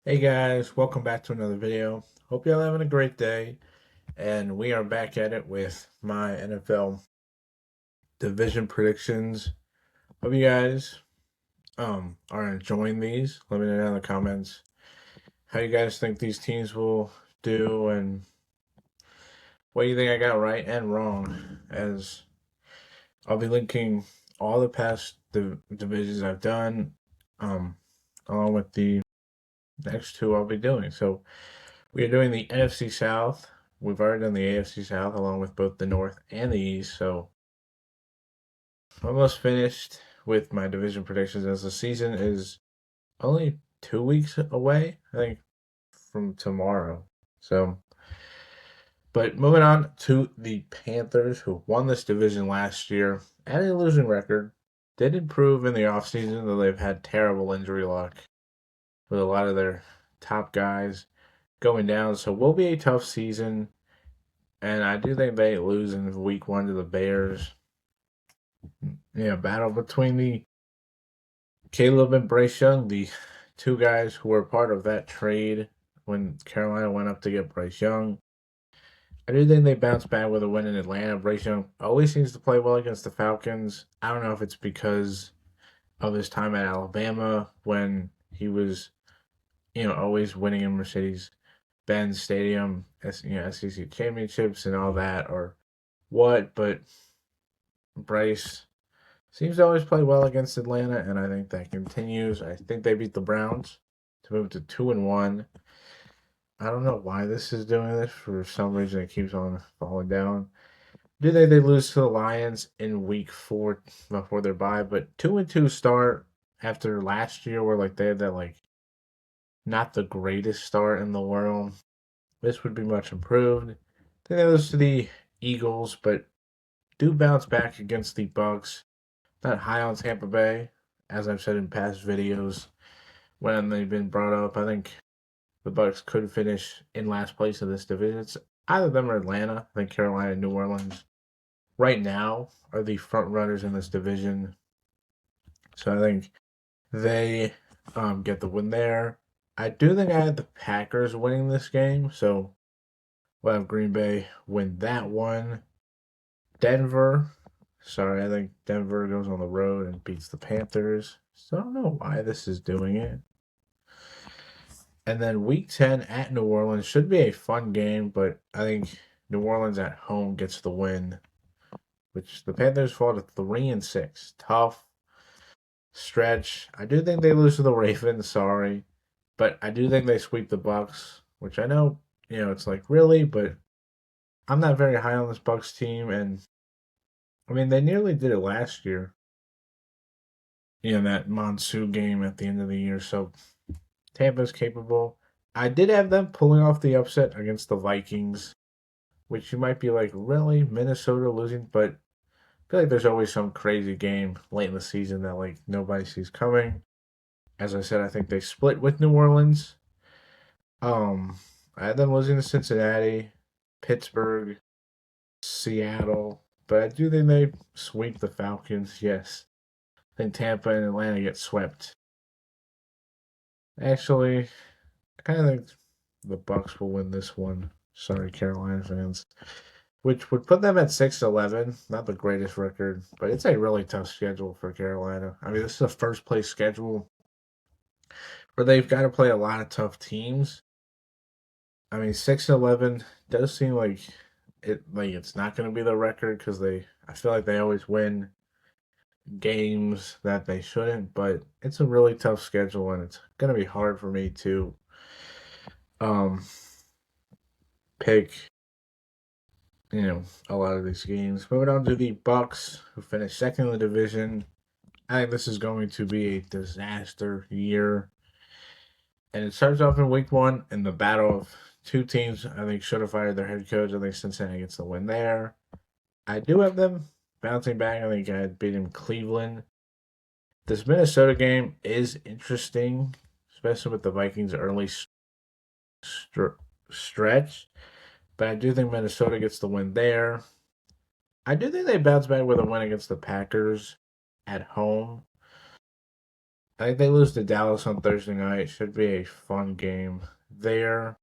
Hey guys, welcome back to another video. Hope y'all having a great day. And we are back at it with my NFL division predictions. Hope you guys are enjoying these. Let me know down in the comments how you guys think these teams will do and what you think I got right and wrong. As I'll be linking all the past divisions I've done, um, along with the next two I'll be doing. So we are doing the NFC South. We've already done the AFC South along with both the North and the East. So almost finished with my division predictions as the season is only 2 weeks away, I think, from tomorrow. So, but moving on to the Panthers, who won this division last year at a losing record, did improve in the offseason, though they've had terrible injury luck with a lot of their top guys going down. So, will be a tough season. And I do think they lose in week one to the Bears. Yeah, battle between the Caleb and Bryce Young, the two guys who were part of that trade when Carolina went up to get Bryce Young. I do think they bounce back with a win in Atlanta. Bryce Young always seems to play well against the Falcons. I don't know if it's because of his time at Alabama when he was, always winning in Mercedes-Benz Stadium, SEC championships and all that, or what. But Bryce seems to always play well against Atlanta, and I think that continues. I think they beat the Browns to move to 2-1. I don't know why this is doing this. For some reason, it keeps on falling down. Do they lose to the Lions in week 4 before their bye? But 2-2 start after last year, where like they had that like not the greatest start in the world. This would be much improved. Then they lose to the Eagles, but do bounce back against the Bucks. Not high on Tampa Bay, as I've said in past videos when they've been brought up. I think the Bucks could finish in last place in this division. It's either them or Atlanta. I think Carolina and New Orleans right now are the front runners in this division. So I think they get the win there. I do think I had the Packers winning this game, so we'll have Green Bay win that one. Denver. Sorry, I think Denver goes on the road and beats the Panthers. So I don't know why this is doing it. And then week 10 at New Orleans should be a fun game, but I think New Orleans at home gets the win, which the Panthers fall to 3-6. Tough stretch. I do think they lose to the Ravens, sorry. But I do think they sweep the Bucks, which I know, it's like really, but I'm not very high on this Bucks team, and I mean they nearly did it last year. That Monsoon game at the end of the year. So Tampa's capable. I did have them pulling off the upset against the Vikings, which you might be like, really? Minnesota losing? But I feel like there's always some crazy game late in the season that like nobody sees coming. As I said, I think they split with New Orleans. I had them losing to Cincinnati, Pittsburgh, Seattle, but I do think they sweep the Falcons. Yes, I think Tampa and Atlanta get swept. Actually, I kind of think the Bucks will win this one. Sorry, Carolina fans. Which would put them at 6-11. Not the greatest record, but it's a really tough schedule for Carolina. I mean, this is a first place schedule where they've got to play a lot of tough teams. I mean, 6-11 does seem like it's not going to be the record because I feel like they always win games that they shouldn't, but it's a really tough schedule and it's going to be hard for me to um pick a lot of these games. Moving on to the Bucks, who finished second in the division. I think this is going to be a disaster year. And it starts off in week 1 in the battle of two teams I think should have fired their head coach. I think Cincinnati gets the win there. I do have them bouncing back. I think I had beaten Cleveland. This Minnesota game is interesting, especially with the Vikings' early stretch. But I do think Minnesota gets the win there. I do think they bounce back with a win against the Packers at home. I think they lose to Dallas on Thursday night. Should be a fun game there.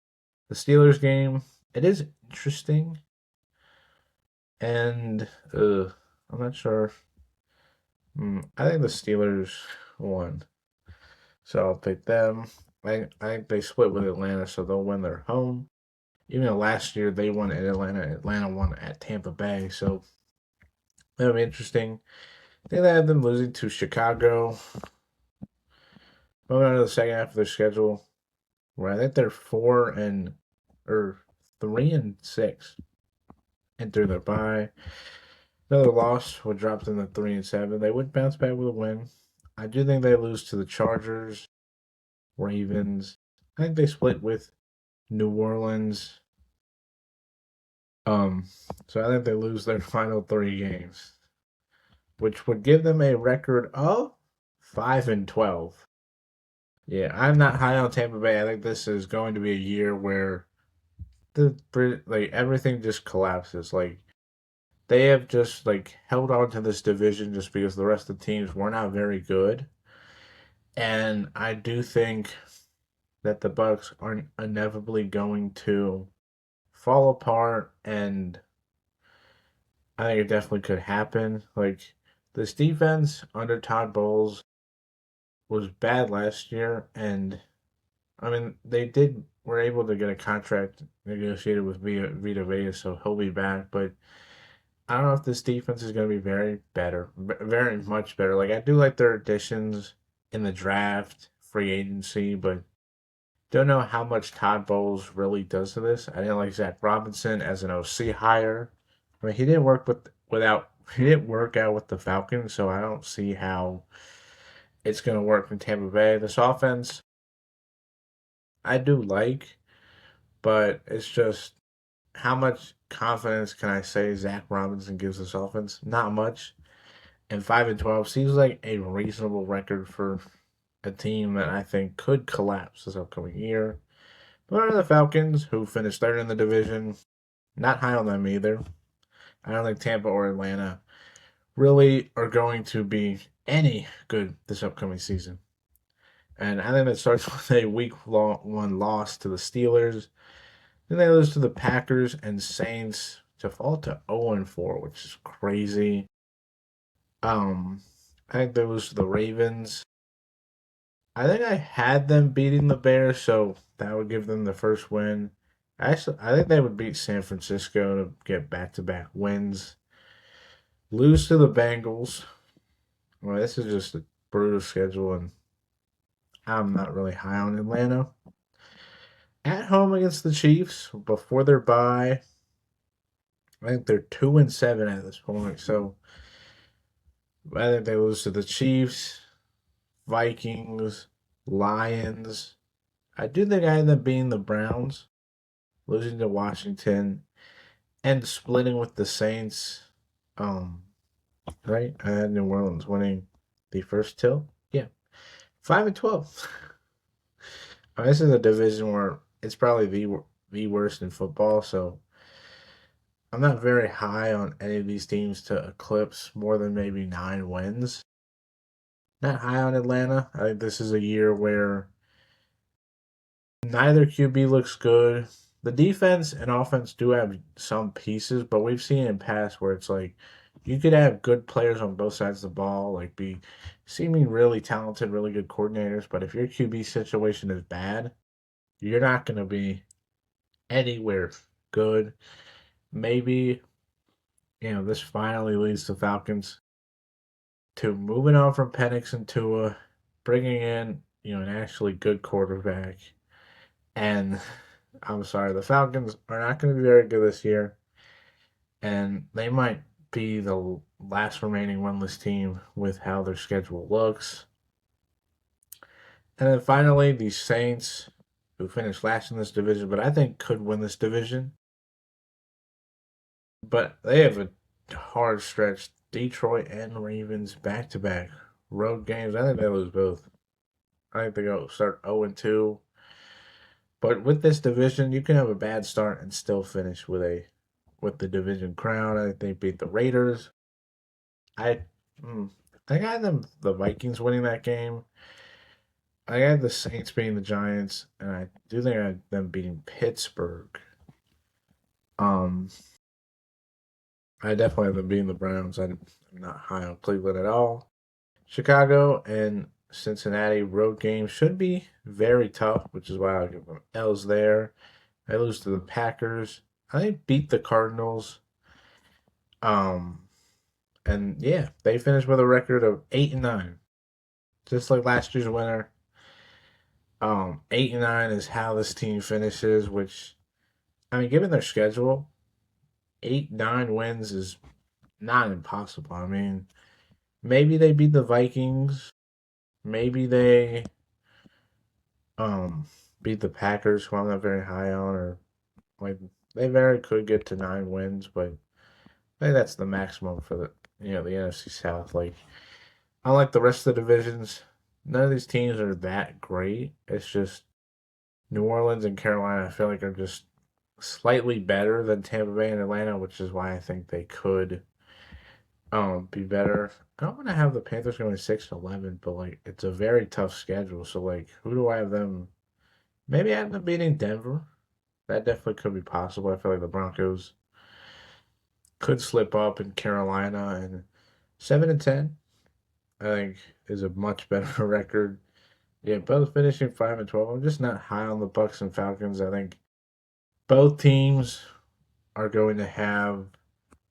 The Steelers game, it is interesting, and I'm not sure. I think the Steelers won, so I'll pick them. I think they split with Atlanta, so they'll win their home. Even though last year they won at Atlanta, Atlanta won at Tampa Bay, so that'll be interesting. I think they have them losing to Chicago. Moving on to the second half of their schedule, where I think they're 3-6 enter their bye. Another loss would drop them to 3-7. They would bounce back with a win. I do think they lose to the Chargers, Ravens. I think they split with New Orleans. So I think they lose their final 3 games, which would give them a record of 5-12. Yeah, I'm not high on Tampa Bay. I think this is going to be a year where everything just collapses. Like they have just held on to this division just because the rest of the teams were not very good. And I do think that the Bucks are inevitably going to fall apart, and I think it definitely could happen. Like this defense under Todd Bowles was bad last year, and I mean they were able to get a contract negotiated with Vita Vea, so he'll be back. But I don't know if this defense is going to be very much better. Like I do like their additions in the draft, free agency, but don't know how much Todd Bowles really does to this. I didn't like Zach Robinson as an OC hire. I mean, he didn't work without he didn't work out with the Falcons, so I don't see how it's going to work in Tampa Bay. This offense, I do like, but it's just how much confidence can I say Zach Robinson gives this offense? Not much. And 5-12 seems like a reasonable record for a team that I think could collapse this upcoming year. But are the Falcons, who finished third in the division, not high on them either. I don't think Tampa or Atlanta really are going to be any good this upcoming season. And I think it starts with a week 1 loss to the Steelers. Then they lose to the Packers and Saints to fall to 0-4, which is crazy. Um, I think they lose to the Ravens. I think I had them beating the Bears, so that would give them the first win. Actually, I think they would beat San Francisco to get back-to-back wins. Lose to the Bengals. Well, this is just a brutal schedule, and I'm not really high on Atlanta. At home against the Chiefs before their bye. I think they're 2-7 at this point, so I think they lose to the Chiefs, Vikings, Lions. I do think I had them being the Browns, losing to Washington, and splitting with the Saints. Right? I had New Orleans winning the first two. Yeah, 5-12. This is a division where it's probably the worst in football, so I'm not very high on any of these teams to eclipse more than maybe 9 wins. Not high on Atlanta. I think this is a year where neither QB looks good. The defense and offense do have some pieces, but we've seen in past where it's like you could have good players on both sides of the ball, like be seeming really talented, really good coordinators, but if your QB situation is bad, you're not going to be anywhere good. Maybe, this finally leads the Falcons to moving on from Penix and Tua, bringing in, an actually good quarterback. And I'm sorry, the Falcons are not going to be very good this year. And they might be the last remaining winless team with how their schedule looks. And then finally, the Saints, who finished last in this division, but I think could win this division. But they have a hard stretch. Detroit and Ravens back-to-back road games. I think they lose both. I think they go start 0-2. But with this division, you can have a bad start and still finish with the division crown. I think they beat the Raiders. I think I had the Vikings winning that game. I had the Saints beating the Giants, and I do think I had them beating Pittsburgh. Um, I definitely have them beating the Browns. I'm not high on Cleveland at all. Chicago and Cincinnati road games should be very tough, which is why I'll give them L's there. I lose to the Packers. I beat the Cardinals. Um, and yeah, they finished with a record of 8-9, just like last year's winner. 8-9 is how this team finishes. Which, I mean, given their schedule, 8-9 wins is not impossible. I mean, maybe they beat the Vikings. Maybe they um beat the Packers, who I'm not very high on, or like they very could get to 9 wins, but I think that's the maximum for the NFC South. Like, unlike the rest of the divisions, none of these teams are that great. It's just New Orleans and Carolina, I feel like, are just slightly better than Tampa Bay and Atlanta, which is why I think they could be better. I don't want to have the Panthers going 6-11, but like it's a very tough schedule. So like, who do I have them? Maybe I have them beating Denver. That definitely could be possible. I feel like the Broncos could slip up in Carolina, and 7-10, I think, is a much better record. Yeah, both finishing 5-12. I'm just not high on the Bucks and Falcons. I think both teams are going to have.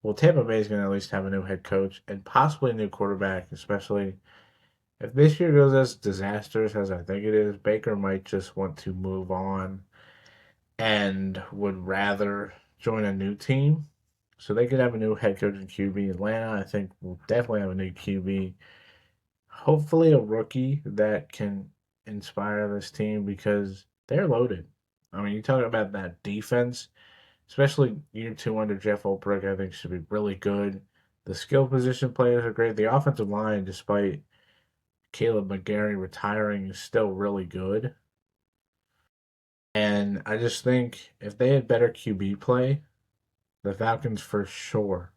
Well, Tampa Bay is going to at least have a new head coach and possibly a new quarterback, especially if this year goes as disastrous as I think it is. Baker might just want to move on and would rather join a new team. So they could have a new head coach and QB. Atlanta, I think, will definitely have a new QB. Hopefully, a rookie that can inspire this team because they're loaded. I mean, you talk about that defense, especially year two under Jeff Ulbrich, I think should be really good. The skill position players are great. The offensive line, despite Caleb McGarry retiring, is still really good. And I just think if they had better QB play, the Falcons for sure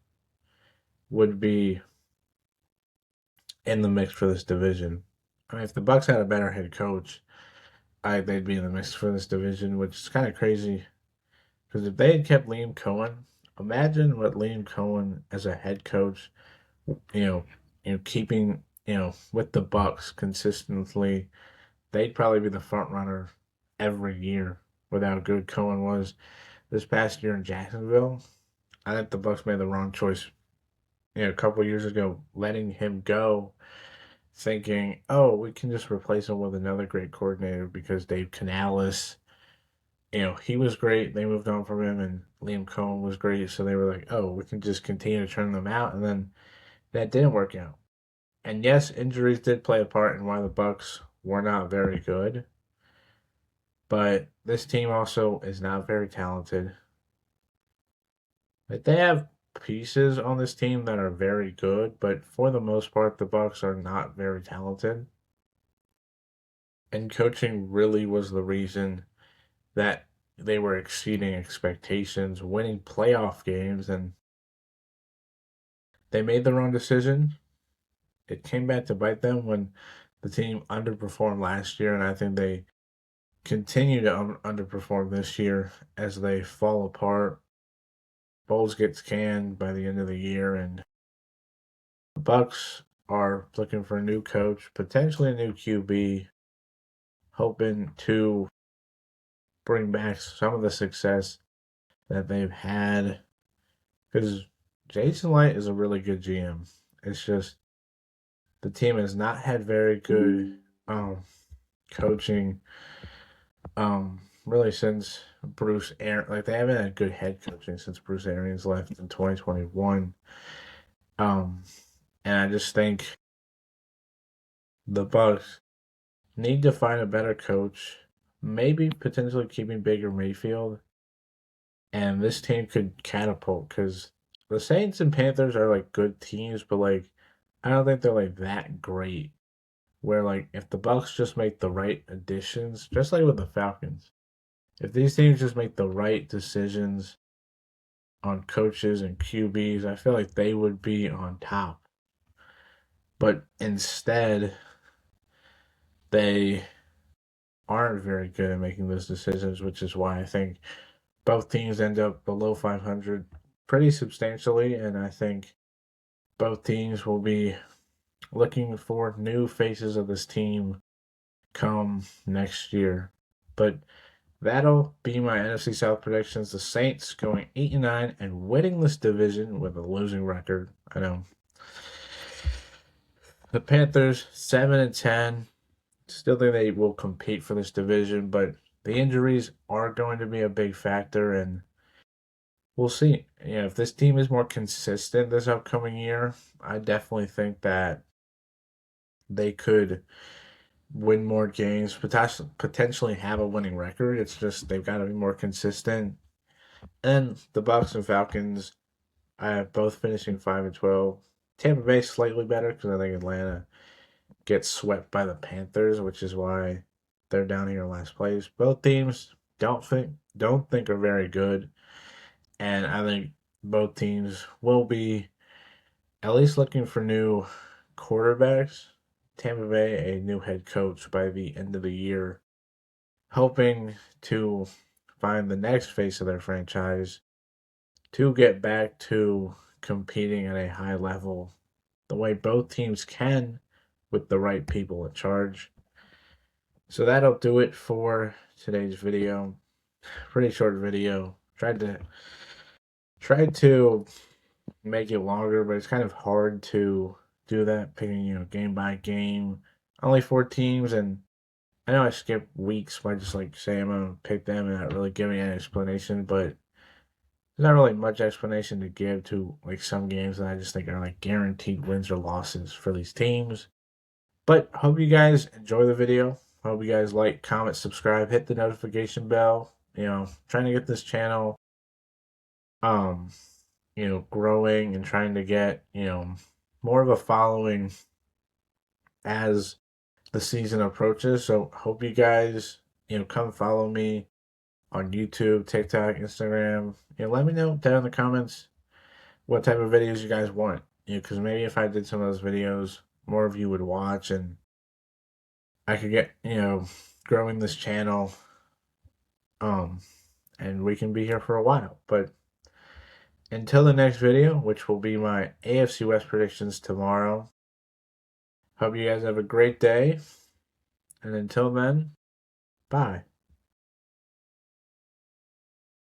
would be in the mix for this division. I mean, if the Bucks had a better head coach, they'd be in the mix for this division, which is kind of crazy. Because if they had kept Liam Cohen, imagine what Liam Cohen as a head coach, you know, keeping with the Bucks consistently, they'd probably be the front runner every year with how good Cohen was this past year in Jacksonville. I think the Bucks made the wrong choice, a couple years ago, letting him go, thinking, oh, we can just replace him with another great coordinator because Dave Canales, he was great. They moved on from him, and Liam Cohen was great. So they were like, oh, we can just continue to turn them out. And then that didn't work out. And yes, injuries did play a part in why the Bucks were not very good. But this team also is not very talented. Like, they have pieces on this team that are very good, but for the most part, the Bucks are not very talented. And coaching really was the reason that they were exceeding expectations, winning playoff games, and they made the wrong decision. It came back to bite them when the team underperformed last year, and I think they continue to underperform this year as they fall apart. Bowles gets canned by the end of the year, and the Bucks are looking for a new coach, potentially a new QB, hoping to bring back some of the success that they've had. Because Jason Light is a really good GM. It's just the team has not had very good coaching really since Bruce Aaron. Like, they haven't had good head coaching since Bruce Arians left in 2021. Um, and I just think the Bucks need to find a better coach. Maybe potentially keeping Baker Mayfield, and this team could catapult because the Saints and Panthers are like good teams, but like I don't think they're like that great. Where like if the Bucks just make the right additions, just like with the Falcons, if these teams just make the right decisions on coaches and QBs, I feel like they would be on top. But instead, they aren't very good at making those decisions, which is why I think both teams end up below 500 pretty substantially, and I think both teams will be looking for new faces of this team come next year. But that'll be my NFC South predictions. The Saints going 8-9 and winning this division with a losing record. I know. The Panthers 7-10. Still think they will compete for this division, but the injuries are going to be a big factor, and we'll see. If this team is more consistent this upcoming year, I definitely think that they could win more games, potentially have a winning record. It's just they've got to be more consistent. And the Bucks and Falcons, I have both finishing 5-12. Tampa Bay slightly better because I think Atlanta gets swept by the Panthers, which is why they're down here in last place. Both teams don't think are very good, and I think both teams will be at least looking for new quarterbacks. Tampa Bay, a new head coach by the end of the year, hoping to find the next face of their franchise to get back to competing at a high level the way both teams can with the right people in charge. So that'll do it for today's video. Pretty short video. Tried to make it longer, but it's kind of hard to do that, picking, game by game. Only 4 teams, and I know I skipped weeks by just like saying I'm gonna pick them and not really giving any explanation, but there's not really much explanation to give to like some games that I just think are like guaranteed wins or losses for these teams. But hope you guys enjoy the video. Hope you guys like, comment, subscribe, hit the notification bell. Trying to get this channel um growing and trying to get, more of a following as the season approaches. So hope you guys, come follow me on YouTube, TikTok, Instagram. Let me know down in the comments what type of videos you guys want. Because maybe if I did some of those videos, more of you would watch, and I could get, growing this channel. And we can be here for a while. But until the next video, which will be my AFC West predictions tomorrow, hope you guys have a great day. And until then, bye.